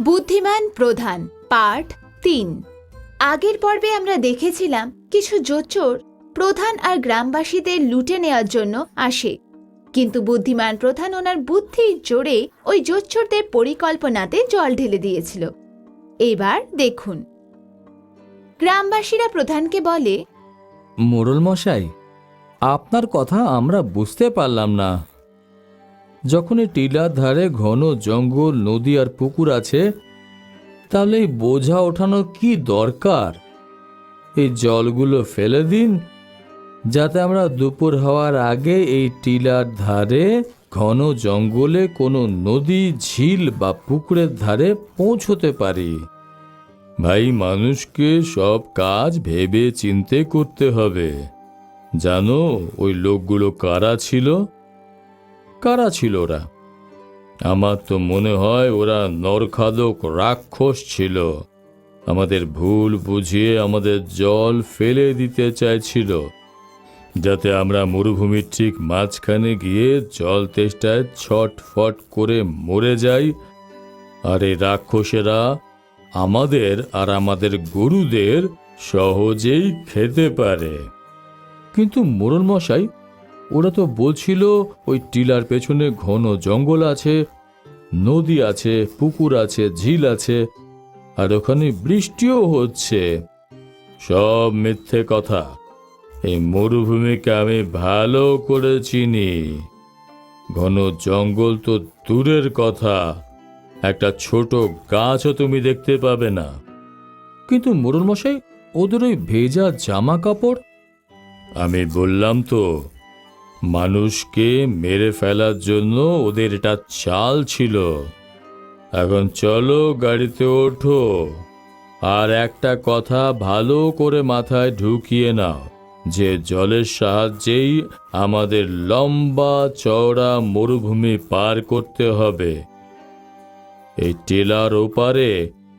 বুদ্ধিমান প্রধান পার্ট ৩। আগের পর্বে আমরা দেখেছিলাম কিছু জোচ্চোর প্রধান আর গ্রামবাসীদের লুটে নেওয়ার জন্য আসে, কিন্তু বুদ্ধিমান প্রধান ওনার বুদ্ধির জোরে ওই জোচ্চোরদের পরিকল্পনাতে জল ঢেলে দিয়েছিল। এবার দেখুন, গ্রামবাসীরা প্রধানকে বলে, মোড়ল মশাই, আপনার কথা আমরা বুঝতে পারলাম না। যখন এই টিলার ধারে ঘন জঙ্গল, নদী আর পুকুর আছে, তাহলে এই বোঝা ওঠানো কি দরকার? এই জলগুলো ফেলে দিন, যাতে আমরা দুপুর হওয়ার আগে এই টিলার ধারে ঘন জঙ্গলে কোনো নদী, ঝিল বা পুকুরের ধারে পৌঁছতে পারি। ভাই, মানুষকে সব কাজ ভেবে চিন্তে করতে হবে। জানো ওই লোকগুলো কারা ছিল? কারা ছিল ওরা? আমার তো মনে হয় ওরা নরখাদক রাক্ষস ছিল। আমাদের ভুল বুঝিয়ে আমাদের জল ফেলে দিতে চাইছিল, যাতে আমরা মরুভূমির ঠিক মাঝখানে গিয়ে জল তেষ্টায় ছটফট করে মরে যাই, আর এই রাক্ষসেরা আমাদের আর আমাদের গরুদের সহজেই খেতে পারে। কিন্তু মোড়ল মশাই, ওরা তো বলছিল ওই টিলার পেছনে ঘন জঙ্গল আছে, নদী আছে, পুকুর আছে, ঝিল আছে, আর ওখানে বৃষ্টিও হচ্ছে। সব মিথ্যে কথা। এই মরুভূমিকে আমি ভালো করে চিনি। ঘন জঙ্গল তো দূরের কথা, একটা ছোট গাছও তুমি দেখতে পাবে না। কিন্তু মোড়ল মশাই, ওদের ওই ভেজা জামা কাপড়? আমি বললাম তো, মানুষকে মেরে ফেলার জন্য ওদের এটা চাল ছিল। এখন চলো, গাড়িতে ওঠো, আর একটা কথা ভালো করে মাথায় ঢুকিয়ে নাও, যে জলের সাহায্যেই আমাদের লম্বা চওড়া মরুভূমি পার করতে হবে। এই টিলার ওপারে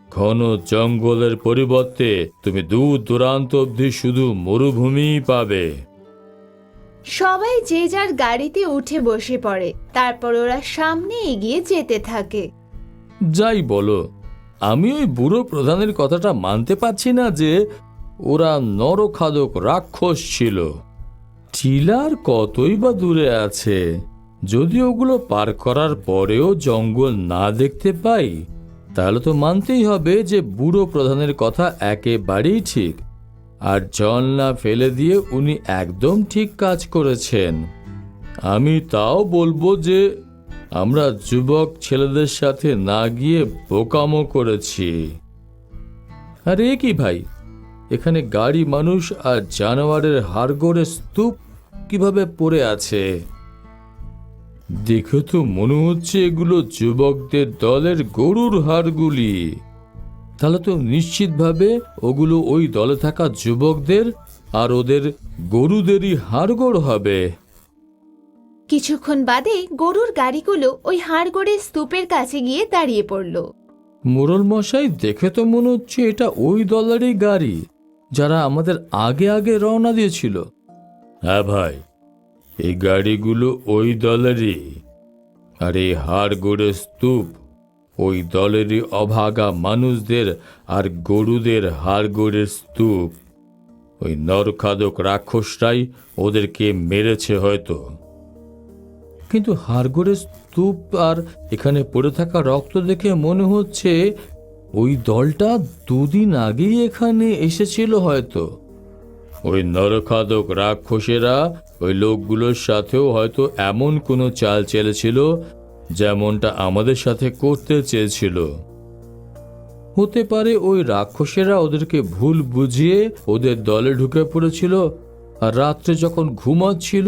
ঘন জঙ্গলের পরিবর্তে তুমি দূর দূরান্ত অবধি শুধু মরুভূমিই পাবে। সবাই যে যার গাড়িতে উঠে বসে পড়ে। তারপর ওরা সামনে এগিয়ে যেতে থাকে। যাই বলো, আমি ওই বুড়ো প্রধানের কথাটা মানতে পারছি না যে ওরা নরখাদক রাক্ষস ছিল। টিলার কতই বা দূরে আছে, যদি ওগুলো পার করার পরেও জঙ্গল না দেখতে পাই, তাহলে তো মানতেই হবে যে বুড়ো প্রধানের কথা একেবারেই ঠিক, আর জল না ফেলে দিয়ে উনি একদম ঠিক কাজ করেছেন। আমি তাও বলবো যে আমরা যুবক ছেলেদের সাথে না গিয়ে বোকামো করেছি। আরে কি ভাই, এখানে গাড়ি, মানুষ আর জানোয়ারের হাড়গোড়ের স্তূপ কিভাবে পড়ে আছে? দেখে তো মনে হচ্ছে এগুলো যুবকদের দলের গরুর হাড়গুলি। তাহলে তো নিশ্চিতভাবে ওগুলো ওই দলে থাকা যুবকদের আর ওদের গরুদেরই হাড়গোড় হবে। কিছুক্ষণ বাদে গরুর গাড়িগুলো ওই হাড়গোড়ের স্তূপের কাছে গিয়ে দাঁড়িয়ে পড়ল। মোড়ল মশাই, দেখে তো মনে হচ্ছে এটা ওই দলেরই গাড়ি, যারা আমাদের আগে আগে রওনা দিয়েছিল। হ্যাঁ ভাই, এই গাড়িগুলো ওই দলেরই, আর এই হাড়গোড়ের স্তূপ ওই দলেরই অভাগা মানুষদের আর গরুদের হাড়গোড়ের স্তূপ। ওই নরখাদক রাক্ষসরাই ওদেরকে মেরেছে হয়তো। কিন্তু হাড়গোড়ের স্তূপ আর এখানে পড়ে থাকা রক্ত দেখে মনে হচ্ছে ওই দলটা দুদিন আগেই এখানে এসেছিল হয়তো। ওই নরখাদক রাক্ষসেরা ওই লোকগুলোর সাথেও হয়তো এমন কোনো চাল চেলেছিল যেমনটা আমাদের সাথে করতে চেয়েছিল। হতে পারে ওই রাক্ষসেরা ওদেরকে ভুল বুঝিয়ে ওদের দলে ঢুকে পড়েছিল, আর রাত্রে যখন ঘুমাচ্ছিল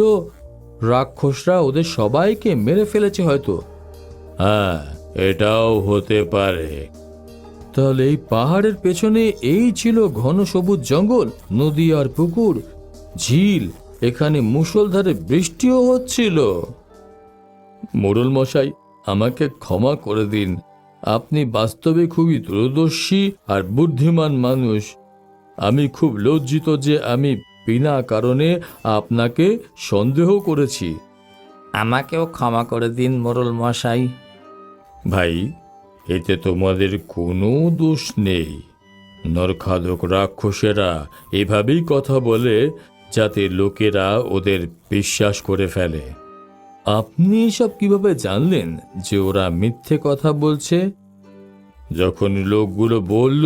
রাক্ষসরা ওদের সবাইকে মেরে ফেলেছে হয়তো। হ্যাঁ, এটাও হতে পারে। তাহলে এই পাহাড়ের পেছনে এই ছিল ঘন সবুজ জঙ্গল, নদী আর পুকুর, ঝিল, এখানে মুষলধারে বৃষ্টিও হচ্ছিল। মোড়ল মশাই, আমাকে ক্ষমা করে দিন। আপনি বাস্তবে খুবই দূরদর্শী আর বুদ্ধিমান মানুষ। আমি খুব লজ্জিত যে আমি বিনা কারণে আপনাকে সন্দেহ করেছি। আমাকেও ক্ষমা করে দিন মোড়ল মশাই। ভাই, এতে তোমাদের কোনো দোষ নেই। নরখাদক রাক্ষসেরা এভাবেই কথা বলে যাতে লোকেরা ওদের বিশ্বাস করে ফেলে। আপনি এসব কিভাবে জানলেন যে ওরা মিথ্যে কথা বলছে? যখন লোকগুলো বলল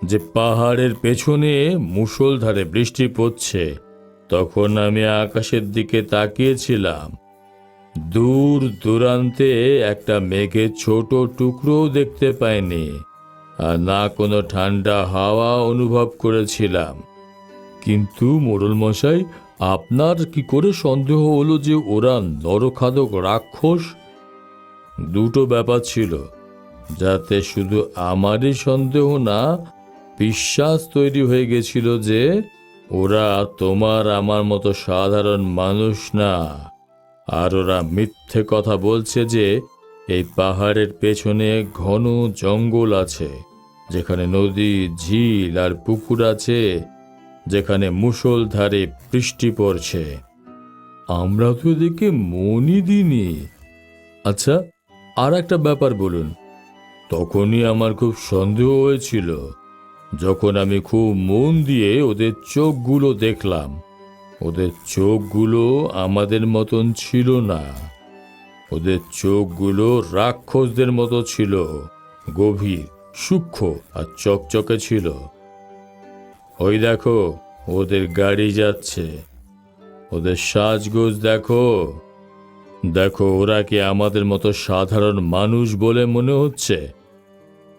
যে পাহাড়ের পেছনে মুষলধারে বৃষ্টি পড়ছে, তখন আমি আকাশের দিকে তাকিয়েছিলাম। দূর দূরান্তে একটা মেঘের ছোট টুকরো দেখতে পাইনি, আর না কোনো ঠান্ডা হাওয়া অনুভব করেছিলাম। কিন্তু মোড়ল মশাই, আপনার কি করে সন্দেহ হলো যে ওরা নরখাদক রাক্ষস? দুটো ব্যাপার ছিল, যাতে শুধু আমারই সন্দেহ না, বিশ্বাস তৈরি হয়ে গেছিল যে ওরা তোমার আমার মতো সাধারণ মানুষ না। আর ওরা মিথ্যে কথা বলছে যে এই পাহাড়ের পেছনে ঘন জঙ্গল আছে, যেখানে নদী, ঝিল আর পুকুর আছে, যেখানে মুষলধারে বৃষ্টি পড়ছে। আমরা তো এদিকে মনই দিইনি। আচ্ছা, আর একটা ব্যাপার বলুন। তখনই আমার খুব সন্দেহ হয়েছিল যখন আমি খুব মন দিয়ে ওদের চোখগুলো দেখলাম। ওদের চোখগুলো আমাদের মতন ছিল না, ওদের চোখগুলো রাক্ষসদের মতো ছিল, গভীর, সূক্ষ্ম আর চকচকে ছিল। ওই দেখো, ওদের গাড়ি যাচ্ছে, ওদের সাজগোজ দেখো। দেখো, ওরা কি আমাদের মতো সাধারণ মানুষ বলে মনে হচ্ছে?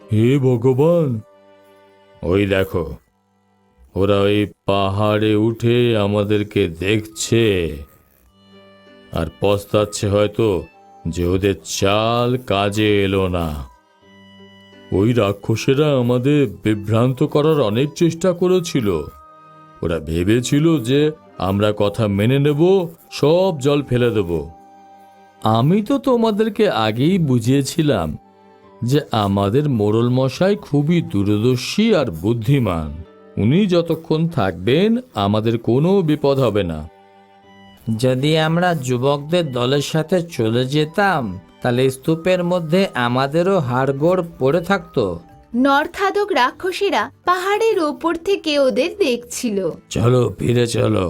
হে ভগবান! ওই দেখো, ওরা ওই পাহাড়ে উঠে আমাদেরকে দেখছে আর পস্তাচ্ছে হয়তো যে ওদের চাল কাজে এলো না। ওই রাক্ষসেরা আমাদের বিভ্রান্ত করার অনেক চেষ্টা করেছিল। ওরা ভেবেছিল যে আমরা কথা মেনে নেব, সব জল ফেলে দেব। আমি তো তোমাদেরকে আগেই বুঝিয়েছিলাম যে আমাদের মোড়ল মশাই খুবই দূরদর্শী আর বুদ্ধিমান। উনি যতক্ষণ থাকবেন আমাদের কোনো বিপদ হবে না। যদি আমরা যুবকদের দলের সাথে চলে যেতাম, তাহলে স্তূপের মধ্যে আমাদেরও হাড়গোড় পড়ে থাকতো। নরখাদক রাক্ষসীরা পাহাড়ের ওপর থেকে ওদের দেখছিল। চলো, ফিরে চলো।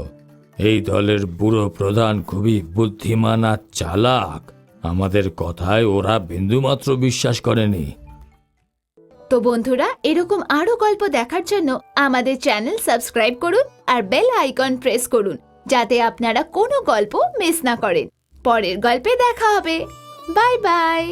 এই দলের বুড়ো প্রধান খুবই বুদ্ধিমান আর চালাক। আমাদের কথায় ওরা বিন্দুমাত্র বিশ্বাস করেনি। তো বন্ধুরা, এরকম আরো গল্প দেখার জন্য আমাদের চ্যানেল সাবস্ক্রাইব করুন আর বেল আইকন প্রেস করুন, যাতে আপনারা কোনো গল্প মিস না করেন। পরের গল্পে দেখা হবে। Bye bye.